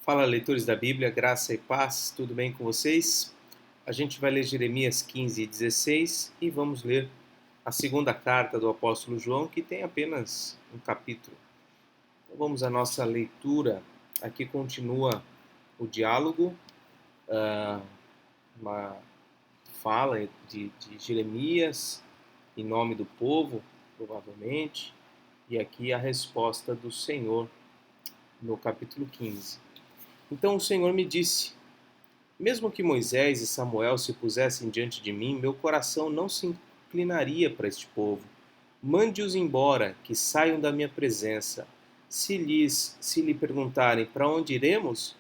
Fala, leitores da Bíblia, graça e paz, tudo bem com vocês? A gente vai ler Jeremias 15 e 16 e vamos ler a segunda carta do apóstolo João, que tem apenas um capítulo. Então vamos à nossa leitura. Aqui continua o diálogo, uma fala de Jeremias em nome do povo, provavelmente, e aqui a resposta do Senhor no capítulo 15. Então o Senhor me disse: mesmo que Moisés e Samuel se pusessem diante de mim, meu coração não se inclinaria para este povo. Mande-os embora, que saiam da minha presença. Se lhe perguntarem para onde iremos,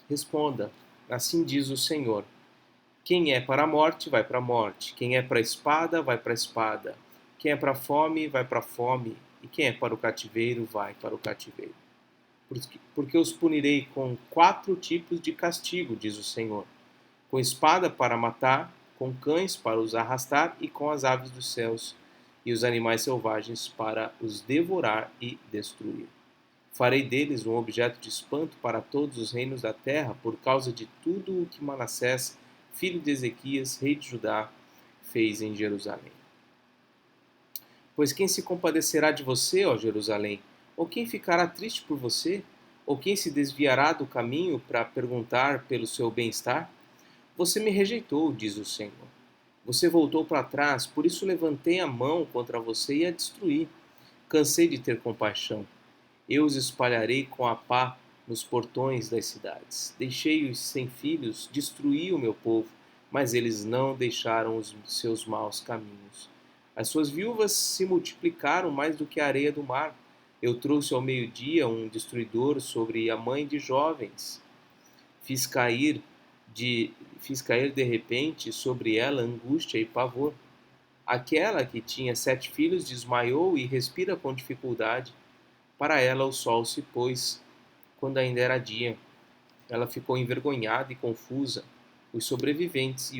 responda: assim diz o Senhor. Quem é para a morte, vai para a morte. Quem é para a espada, vai para a espada. Quem é para a fome, vai para a fome. E quem é para o cativeiro, vai para o cativeiro. Porque os punirei com 4 tipos de castigo, diz o Senhor: com espada para matar, com cães para os arrastar e com as aves dos céus e os animais selvagens para os devorar e destruir. Farei deles um objeto de espanto para todos os reinos da terra por causa de tudo o que Manassés, filho de Ezequias, rei de Judá, fez em Jerusalém. Pois quem se compadecerá de você, ó Jerusalém? Ou quem ficará triste por você? Ou quem se desviará do caminho para perguntar pelo seu bem-estar? Você me rejeitou, diz o Senhor. Você voltou para trás, por isso levantei a mão contra você e a destruí. Cansei de ter compaixão. Eu os espalharei com a pá nos portões das cidades. Deixei-os sem filhos, destruí o meu povo, mas eles não deixaram os seus maus caminhos. As suas viúvas se multiplicaram mais do que a areia do mar. Eu trouxe ao meio-dia um destruidor sobre a mãe de jovens. Fiz cair de, fiz cair de repente sobre ela angústia e pavor. Aquela que tinha 7 filhos desmaiou e respira com dificuldade. Para ela o sol se pôs quando ainda era dia. Ela ficou envergonhada e confusa. Os sobreviventes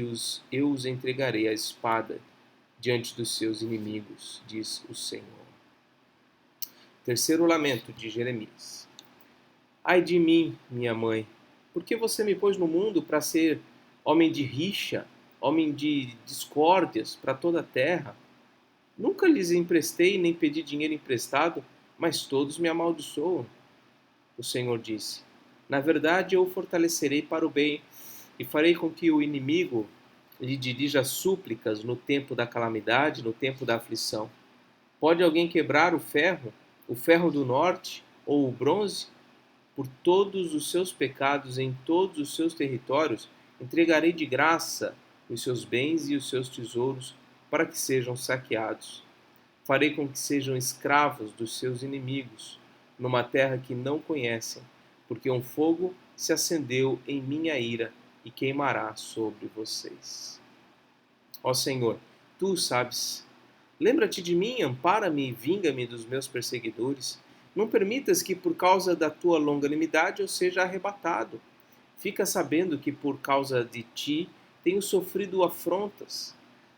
eu os entregarei à espada diante dos seus inimigos, diz o Senhor. Terceiro lamento de Jeremias. Ai de mim, minha mãe, por que você me pôs no mundo para ser homem de rixa, homem de discórdias para toda a terra? Nunca lhes emprestei nem pedi dinheiro emprestado, mas todos me amaldiçoam. O Senhor disse: na verdade, eu o fortalecerei para o bem e farei com que o inimigo lhe dirija súplicas no tempo da calamidade, no tempo da aflição. Pode alguém quebrar o ferro do norte ou o bronze? Por todos os seus pecados em todos os seus territórios, entregarei de graça os seus bens e os seus tesouros para que sejam saqueados. Farei com que sejam escravos dos seus inimigos, numa terra que não conhecem, porque um fogo se acendeu em minha ira e queimará sobre vocês. Ó Senhor, tu o sabes. Lembra-te de mim, ampara-me e vinga-me dos meus perseguidores. Não permitas que por causa da tua longanimidade eu seja arrebatado. Fica sabendo que por causa de ti tenho sofrido afrontas.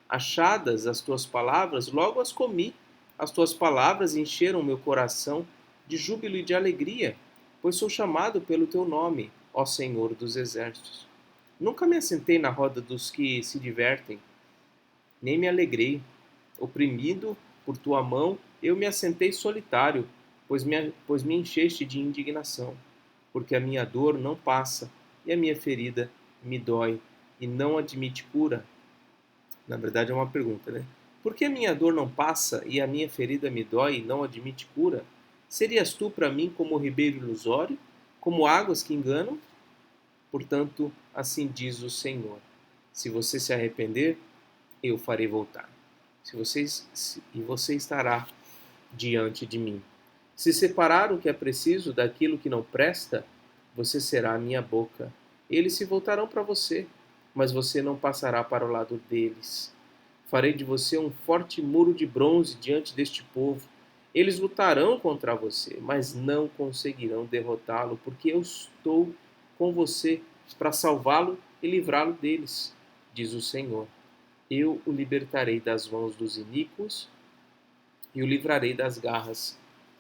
Achadas as tuas palavras, logo as comi. As tuas palavras encheram meu coração de júbilo e de alegria, pois sou chamado pelo teu nome, ó Senhor dos exércitos. Nunca me assentei na roda dos que se divertem, nem me alegrei. Oprimido por tua mão, eu me assentei solitário, pois me encheste de indignação, porque a minha dor não passa e a minha ferida me dói e não admite cura. Na verdade é uma pergunta, né? Por que a minha dor não passa e a minha ferida me dói e não admite cura? Serias tu para mim como ribeiro ilusório, como águas que enganam? Portanto, assim diz o Senhor: se você se arrepender, eu farei voltar. E você estará diante de mim. Se separar o que é preciso daquilo que não presta, você será a minha boca. Eles se voltarão para você, mas você não passará para o lado deles. Farei de você um forte muro de bronze diante deste povo. Eles lutarão contra você, mas não conseguirão derrotá-lo, porque eu estou com você para salvá-lo e livrá-lo deles, diz o Senhor. Eu o libertarei das mãos dos iníquos e o livrarei das garras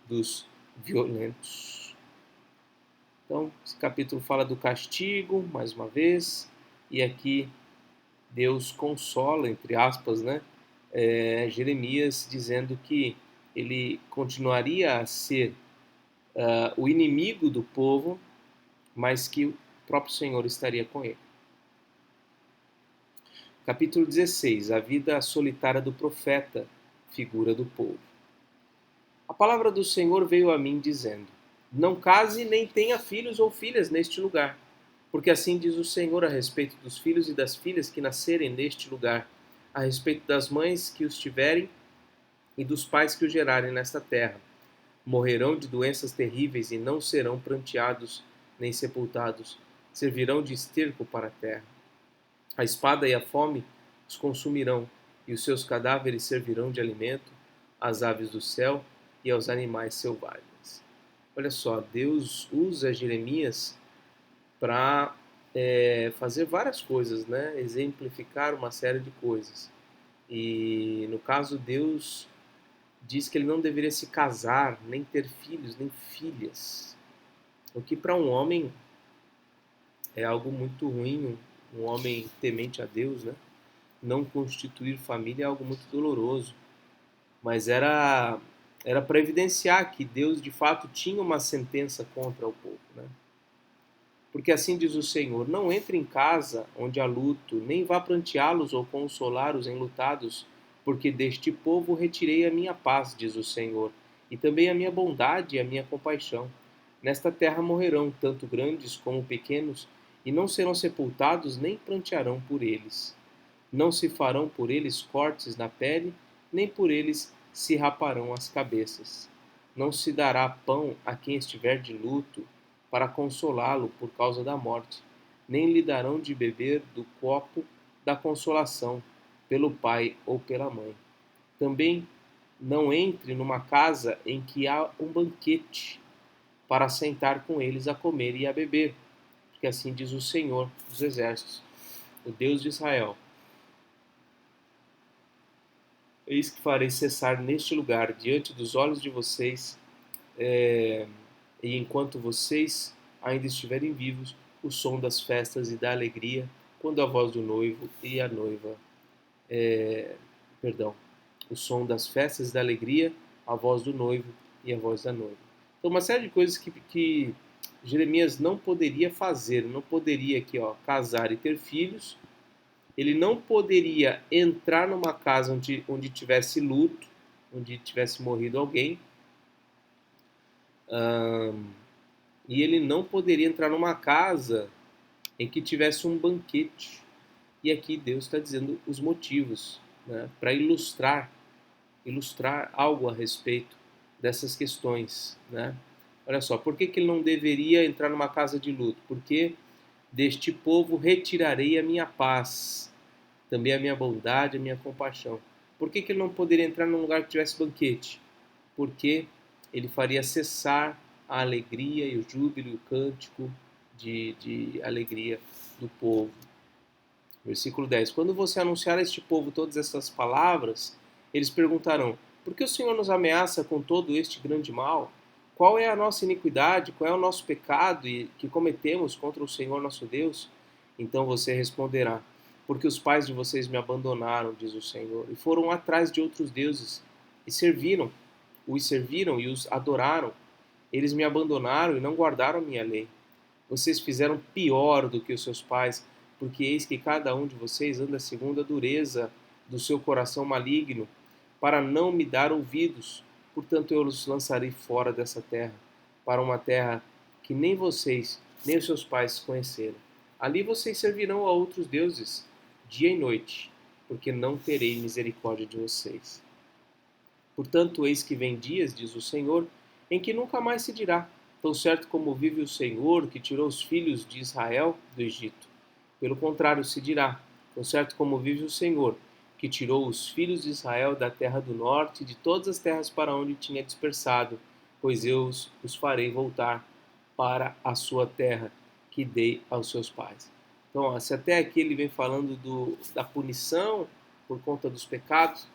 dos violentos. Então, esse capítulo fala do castigo, mais uma vez, e aqui Deus consola, entre aspas, né, Jeremias, dizendo que ele continuaria a ser o inimigo do povo, mas que o próprio Senhor estaria com ele. Capítulo 16. A vida solitária do profeta, figura do povo. A palavra do Senhor veio a mim dizendo: Não case nem tenha filhos ou filhas neste lugar, porque assim diz o Senhor a respeito dos filhos e das filhas que nascerem neste lugar, a respeito das mães que os tiverem e dos pais que os gerarem nesta terra. Morrerão de doenças terríveis e não serão pranteados nem sepultados, servirão de esterco para a terra. A espada e a fome os consumirão, e os seus cadáveres servirão de alimento às aves do céu e aos animais selvagens. Olha só, Deus usa Jeremias para fazer várias coisas, né? Exemplificar uma série de coisas. E no caso, Deus diz que ele não deveria se casar, nem ter filhos, nem filhas. O que para um homem é algo muito ruim, um homem temente a Deus, né? Não constituir família é algo muito doloroso. Mas era para evidenciar que Deus de fato tinha uma sentença contra o povo, né? Porque assim diz o Senhor: Não entre em casa onde há luto, nem vá pranteá-los ou consolar os enlutados, porque deste povo retirei a minha paz, diz o Senhor, e também a minha bondade e a minha compaixão. Nesta terra morrerão tanto grandes como pequenos, e não serão sepultados nem prantearão por eles. Não se farão por eles cortes na pele, nem por eles se raparão as cabeças. Não se dará pão a quem estiver de luto, para consolá-lo por causa da morte, nem lhe darão de beber do copo da consolação, pelo pai ou pela mãe. Também não entre numa casa em que há um banquete, para sentar com eles a comer e a beber, porque assim diz o Senhor dos Exércitos, o Deus de Israel: Eis que farei cessar neste lugar, diante dos olhos de vocês, e enquanto vocês ainda estiverem vivos, o som das festas e da alegria, quando a voz do noivo e a noiva, perdão, o som das festas e da alegria, a voz do noivo e a voz da noiva. Então, uma série de coisas que Jeremias não poderia fazer, não poderia aqui, ó, casar e ter filhos. Ele não poderia entrar numa casa onde tivesse luto, onde tivesse morrido alguém, e ele não poderia entrar numa casa em que tivesse um banquete. E aqui Deus está dizendo os motivos, né, para ilustrar algo a respeito dessas questões, né? Olha só, por que ele não deveria entrar numa casa de luto? Porque deste povo retirarei a minha paz, também a minha bondade, a minha compaixão. Por que ele não poderia entrar num lugar que tivesse banquete? Porque ele faria cessar a alegria e o júbilo e o cântico de alegria do povo. Versículo 10. Quando você anunciar a este povo todas essas palavras, eles perguntarão: Por que o Senhor nos ameaça com todo este grande mal? Qual é a nossa iniquidade? Qual é o nosso pecado que cometemos contra o Senhor nosso Deus? Então você responderá: Porque os pais de vocês me abandonaram, diz o Senhor, e foram atrás de outros deuses e os serviram e os adoraram. Eles me abandonaram e não guardaram a minha lei. Vocês fizeram pior do que os seus pais, porque eis que cada um de vocês anda segundo a dureza do seu coração maligno, para não me dar ouvidos. Portanto, eu os lançarei fora dessa terra, para uma terra que nem vocês, nem os seus pais conheceram. Ali vocês servirão a outros deuses, dia e noite, porque não terei misericórdia de vocês. Portanto, eis que vem dias, diz o Senhor, em que nunca mais se dirá: Tão certo como vive o Senhor, que tirou os filhos de Israel do Egito. Pelo contrário, se dirá: Tão certo como vive o Senhor, que tirou os filhos de Israel da terra do norte e de todas as terras para onde tinha dispersado, pois eu os farei voltar para a sua terra, que dei aos seus pais. Então, ó, se até aqui ele vem falando da punição por conta dos pecados,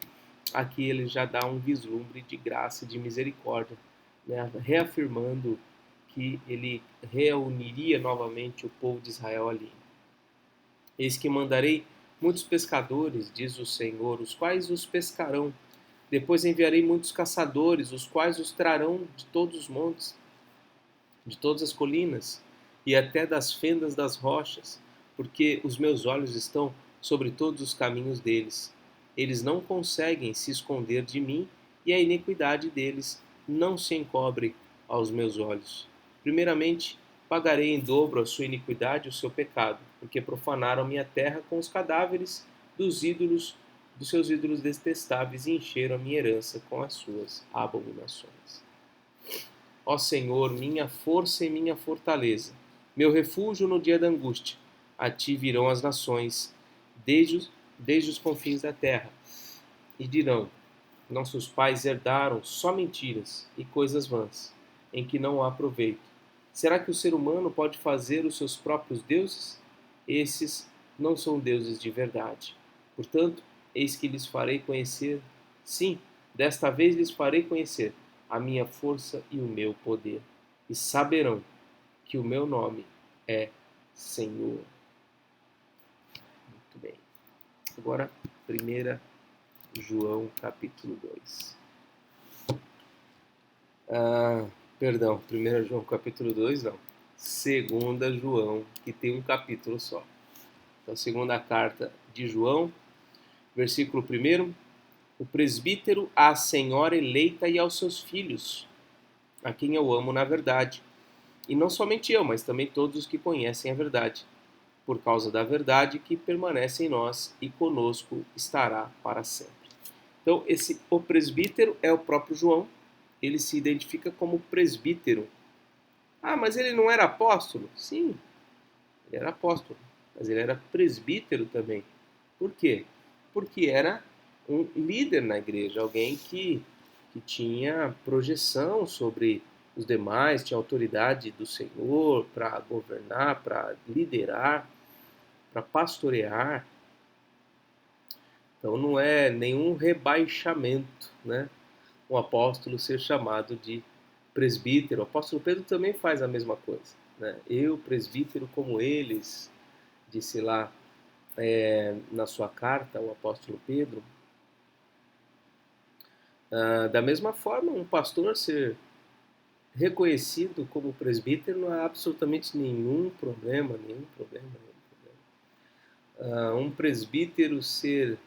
aqui ele já dá um vislumbre de graça e de misericórdia, né? Reafirmando que ele reuniria novamente o povo de Israel ali. Eis que mandarei muitos pescadores, diz o Senhor, os quais os pescarão. Depois enviarei muitos caçadores, os quais os trarão de todos os montes, de todas as colinas e até das fendas das rochas, porque os meus olhos estão sobre todos os caminhos deles. Eles não conseguem se esconder de mim e a iniquidade deles não se encobre aos meus olhos. Primeiramente, pagarei em dobro a sua iniquidade e o seu pecado, porque profanaram minha terra com os cadáveres dos ídolos, dos seus ídolos detestáveis e encheram a minha herança com as suas abominações. Ó Senhor, minha força e minha fortaleza, meu refúgio no dia da angústia. A ti virão as nações, desde os confins da terra, e dirão: nossos pais herdaram só mentiras e coisas vãs, em que não há proveito. Será que o ser humano pode fazer os seus próprios deuses? Esses não são deuses de verdade. Portanto, eis que lhes farei conhecer, sim, desta vez lhes farei conhecer a minha força e o meu poder, e saberão que o meu nome é Senhor. Muito bem. Agora, 1 João capítulo 2. Perdão, 1 João capítulo 2 não. 2 João, que tem um capítulo só. Então, segunda carta de João, versículo 1. O presbítero à senhora eleita e aos seus filhos, a quem eu amo na verdade. E não somente eu, mas também todos os que conhecem a verdade, por causa da verdade que permanece em nós e conosco estará para sempre. Então, o presbítero é o próprio João, ele se identifica como presbítero. Ah, mas ele não era apóstolo? Sim, ele era apóstolo, mas ele era presbítero também. Por quê? Porque era um líder na igreja, alguém que tinha projeção sobre os demais, tinha autoridade do Senhor para governar, para liderar, para pastorear. Então não é nenhum rebaixamento, né? Um apóstolo ser chamado de presbítero. O apóstolo Pedro também faz a mesma coisa, né? Eu, presbítero como eles, disse lá na sua carta, o apóstolo Pedro. Da mesma forma, um pastor ser reconhecido como presbítero não há absolutamente nenhum problema, nenhum problema, nenhum problema. Um presbítero ser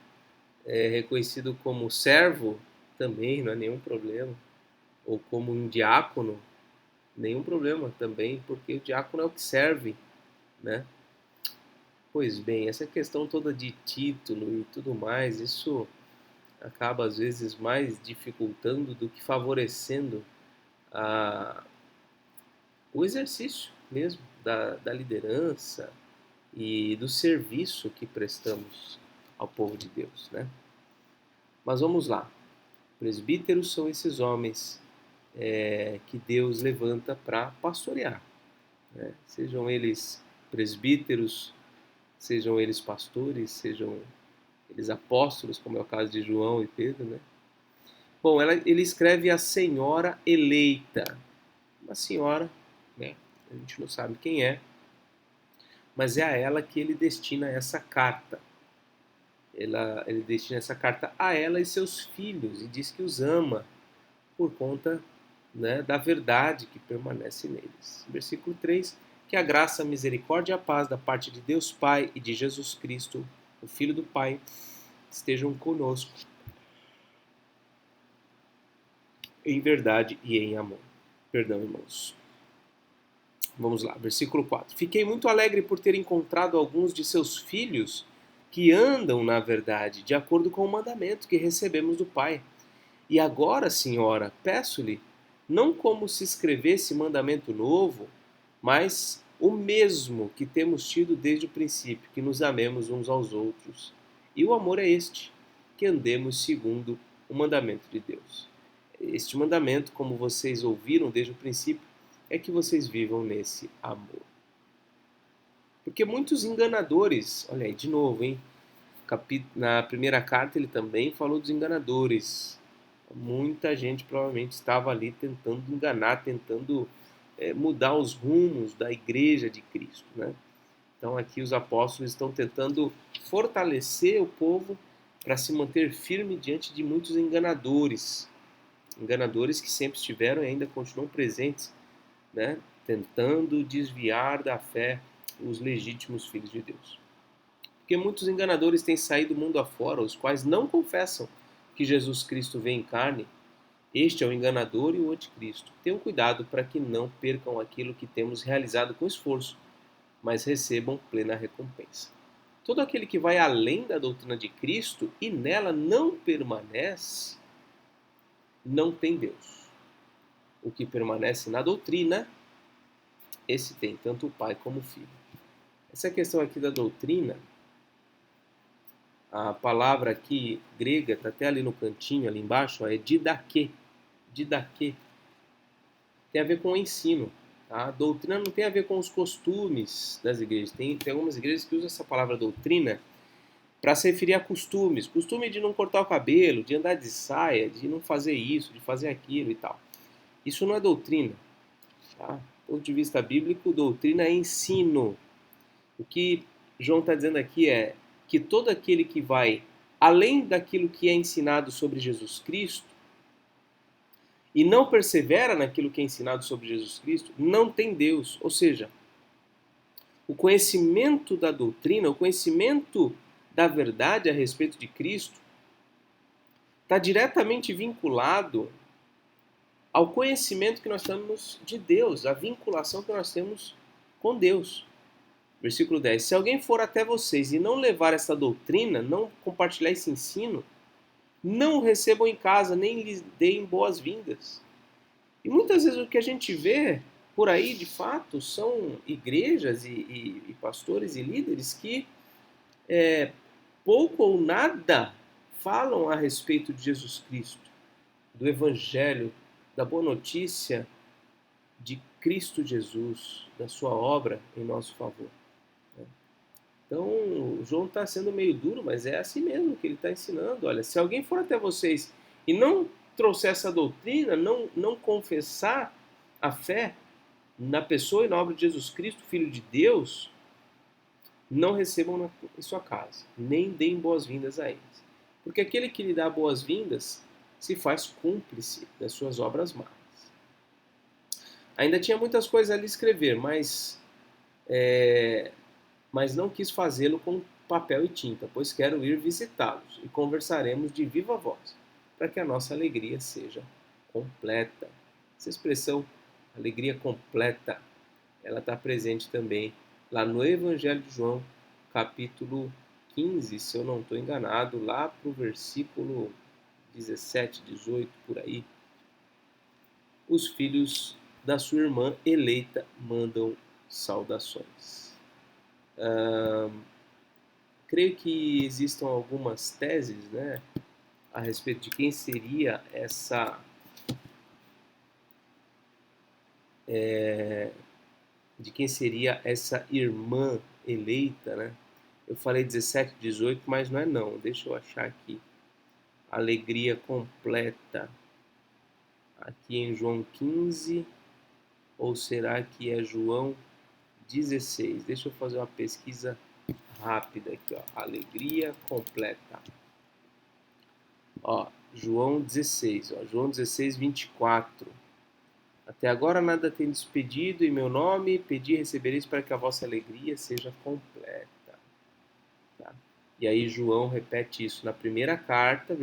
reconhecido como servo também não é nenhum problema, ou como um diácono, nenhum problema também, porque o diácono é o que serve, né? Pois bem, essa questão toda de título e tudo mais, isso acaba às vezes mais dificultando do que favorecendo a, o exercício mesmo da liderança e do serviço que prestamos ao povo de Deus, né? Mas vamos lá. Presbíteros são esses homens que Deus levanta para pastorear, né? Sejam eles presbíteros, sejam eles pastores, sejam eles apóstolos, como é o caso de João e Pedro, né? Bom, ele escreve a senhora eleita, uma senhora, né? A gente não sabe quem é, mas é a ela que ele destina essa carta. Ele destina essa carta a ela e seus filhos e diz que os ama por conta, né, da verdade que permanece neles. Versículo 3, que a graça, a misericórdia e a paz da parte de Deus Pai e de Jesus Cristo, o Filho do Pai, estejam conosco em verdade e em amor. Perdão, irmãos. Vamos lá, versículo 4. Fiquei muito alegre por ter encontrado alguns de seus filhos que andam na verdade, de acordo com o mandamento que recebemos do Pai. E agora, Senhora, peço-lhe, não como se escrevesse mandamento novo, mas o mesmo que temos tido desde o princípio, que nos amemos uns aos outros. E o amor é este, que andemos segundo o mandamento de Deus. Este mandamento, como vocês ouviram desde o princípio, é que vocês vivam nesse amor. Porque muitos enganadores, olha aí, de novo, hein? Na primeira carta ele também falou dos enganadores. Muita gente provavelmente estava ali tentando enganar, tentando mudar os rumos da igreja de Cristo, né? Então aqui os apóstolos estão tentando fortalecer o povo para se manter firme diante de muitos enganadores, enganadores que sempre estiveram e ainda continuam presentes, né? Tentando desviar da fé os legítimos filhos de Deus. Porque muitos enganadores têm saído do mundo afora, os quais não confessam que Jesus Cristo veio em carne. Este é o enganador e o anticristo. Tenham cuidado para que não percam aquilo que temos realizado com esforço, mas recebam plena recompensa. Todo aquele que vai além da doutrina de Cristo e nela não permanece, não tem Deus. O que permanece na doutrina, esse tem tanto o Pai como o Filho. Essa questão aqui da doutrina, a palavra aqui grega, está até ali no cantinho, ali embaixo, é didaquê. Didaquê. Tem a ver com o ensino. Tá? A doutrina não tem a ver com os costumes das igrejas. Tem algumas igrejas que usam essa palavra doutrina para se referir a costumes. Costume de não cortar o cabelo, de andar de saia, de não fazer isso, de fazer aquilo e tal. Isso não é doutrina. Tá? Do ponto de vista bíblico, doutrina é ensino. O que João está dizendo aqui é que todo aquele que vai além daquilo que é ensinado sobre Jesus Cristo e não persevera naquilo que é ensinado sobre Jesus Cristo, não tem Deus. Ou seja, o conhecimento da doutrina, o conhecimento da verdade a respeito de Cristo, está diretamente vinculado ao conhecimento que nós temos de Deus, a vinculação que nós temos com Deus. Versículo 10. Se alguém for até vocês e não levar essa doutrina, não compartilhar esse ensino, não o recebam em casa, nem lhes deem boas-vindas. E muitas vezes o que a gente vê por aí, de fato, são igrejas e pastores e líderes que pouco ou nada falam a respeito de Jesus Cristo, do Evangelho, da boa notícia de Cristo Jesus, da sua obra em nosso favor. Então, o João está sendo meio duro, mas é assim mesmo que ele está ensinando. Olha, se alguém for até vocês e não trouxer essa doutrina, não confessar a fé na pessoa e na obra de Jesus Cristo, Filho de Deus, não recebam em sua casa, nem deem boas-vindas a eles. Porque aquele que lhe dá boas-vindas se faz cúmplice das suas obras más. Ainda tinha muitas coisas ali a escrever, mas não quis fazê-lo com papel e tinta, pois quero ir visitá-los e conversaremos de viva voz, para que a nossa alegria seja completa. Essa expressão, alegria completa, ela está presente também lá no Evangelho de João, capítulo 15, se eu não estou enganado, lá para o versículo 17, 18, por aí. Os filhos da sua irmã eleita mandam saudações. Creio que existam algumas teses, né, a respeito de quem seria essa irmã eleita, né? Eu falei 17, 18, mas não é não. Deixa eu achar aqui. Alegria completa. Aqui em João 15, ou será que é João 16? Deixa eu fazer uma pesquisa rápida aqui, ó. Alegria completa. Ó, João 16, ó. João 16, 24. Até agora nada tem despedido em meu nome, pedi e recebereis para que a vossa alegria seja completa. Tá? E aí João repete isso na primeira carta,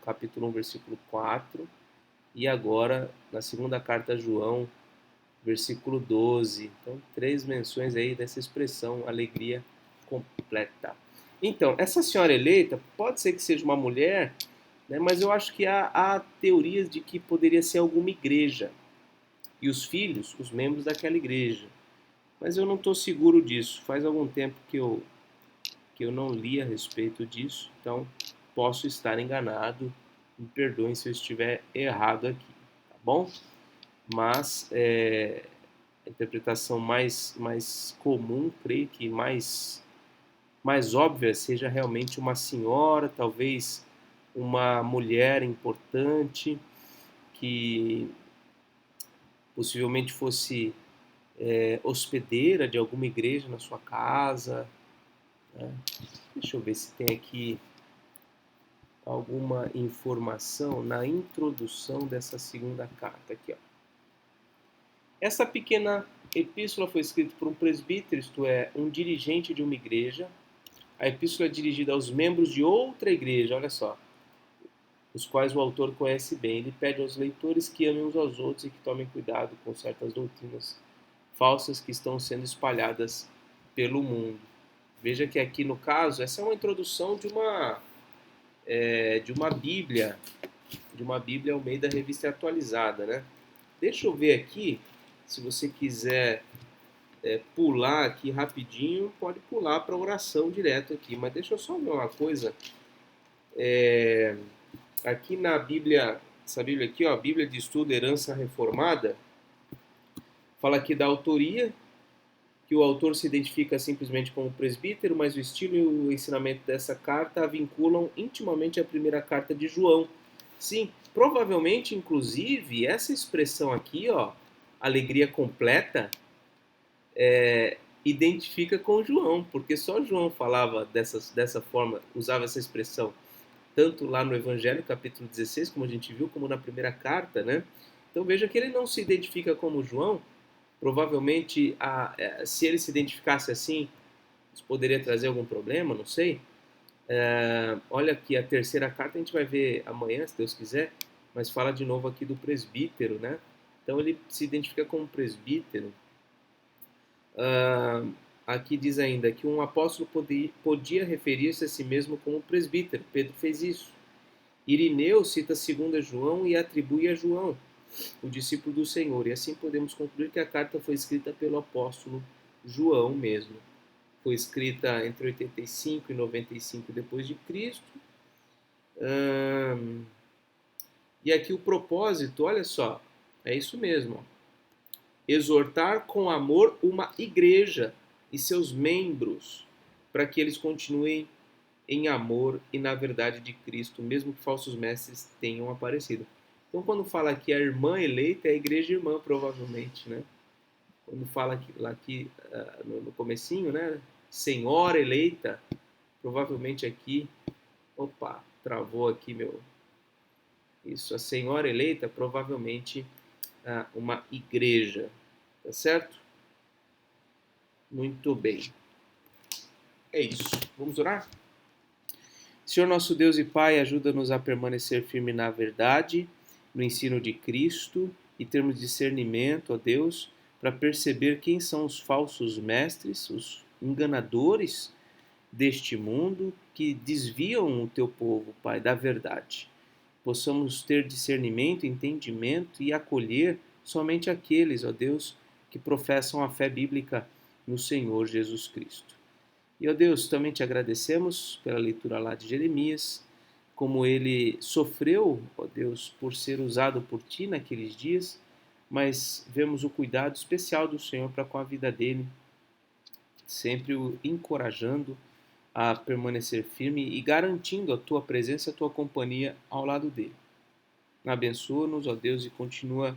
capítulo 1, versículo 4, e agora na segunda carta a João, versículo 12. Então, 3 menções aí dessa expressão, alegria completa. Então, essa senhora eleita pode ser que seja uma mulher, né, mas eu acho que há teorias de que poderia ser alguma igreja. E os filhos, os membros daquela igreja. Mas eu não estou seguro disso. Faz algum tempo que eu não li a respeito disso, então posso estar enganado. Me perdoem se eu estiver errado aqui, tá bom? Mas a interpretação mais comum, creio que mais óbvia, seja realmente uma senhora, talvez uma mulher importante que possivelmente fosse hospedeira de alguma igreja na sua casa, né? Deixa eu ver se tem aqui alguma informação na introdução dessa segunda carta aqui, ó. Essa pequena epístola foi escrita por um presbítero, isto é, um dirigente de uma igreja. A epístola é dirigida aos membros de outra igreja, olha só, os quais o autor conhece bem. Ele pede aos leitores que amem uns aos outros e que tomem cuidado com certas doutrinas falsas que estão sendo espalhadas pelo mundo. Veja que aqui no caso, essa é uma introdução de uma Bíblia ao meio da revista atualizada, né? Deixa eu ver aqui, se você quiser pular aqui rapidinho, pode pular para a oração direto aqui, mas deixa eu só ver uma coisa. Aqui na Bíblia, essa Bíblia aqui, ó, Bíblia de Estudo Herança Reformada, fala aqui da autoria, que o autor se identifica simplesmente como presbítero, mas o estilo e o ensinamento dessa carta a vinculam intimamente à primeira carta de João. Sim, provavelmente, inclusive, essa expressão aqui, ó, alegria completa, identifica com João, porque só João falava dessa forma, usava essa expressão, tanto lá no Evangelho, capítulo 16, como a gente viu, como na primeira carta, né? Então veja que ele não se identifica como João. Provavelmente, se ele se identificasse assim, isso poderia trazer algum problema, não sei. Olha aqui, a terceira carta a gente vai ver amanhã, se Deus quiser, mas fala de novo aqui do presbítero, né? Então ele se identifica como presbítero. Aqui diz ainda que um apóstolo podia referir-se a si mesmo como presbítero. Pedro fez isso. Irineu cita 2 João e atribui a João, o discípulo do Senhor. E assim podemos concluir que a carta foi escrita pelo apóstolo João mesmo. Foi escrita entre 85 e 95 depois de Cristo. E aqui o propósito, olha só, é isso mesmo. Ó. Exortar com amor uma igreja e seus membros, para que eles continuem em amor e na verdade de Cristo, mesmo que falsos mestres tenham aparecido. Então, quando fala aqui a irmã eleita, é a igreja irmã, provavelmente, né? Quando fala aqui no comecinho, né? Senhora eleita, provavelmente aqui, opa, travou aqui meu, isso, a senhora eleita, provavelmente uma igreja, tá certo? Muito bem, é isso, vamos orar? Senhor nosso Deus e Pai, ajuda-nos a permanecer firme na verdade, no ensino de Cristo e termos discernimento, ó Deus, para perceber quem são os falsos mestres, os enganadores deste mundo que desviam o teu povo, Pai, da verdade. Possamos ter discernimento, entendimento e acolher somente aqueles, ó Deus, que professam a fé bíblica no Senhor Jesus Cristo. E, ó Deus, também te agradecemos pela leitura lá de Jeremias, como ele sofreu, ó Deus, por ser usado por ti naqueles dias, mas vemos o cuidado especial do Senhor para com a vida dele, sempre o encorajando a permanecer firme e garantindo a tua presença e a tua companhia ao lado dele. Abençoa-nos, ó Deus, e continua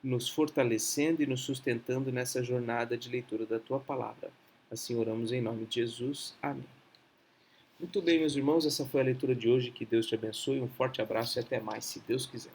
nos fortalecendo e nos sustentando nessa jornada de leitura da tua palavra. Assim oramos em nome de Jesus. Amém. Muito bem, meus irmãos, essa foi a leitura de hoje. Que Deus te abençoe. Um forte abraço e até mais, se Deus quiser.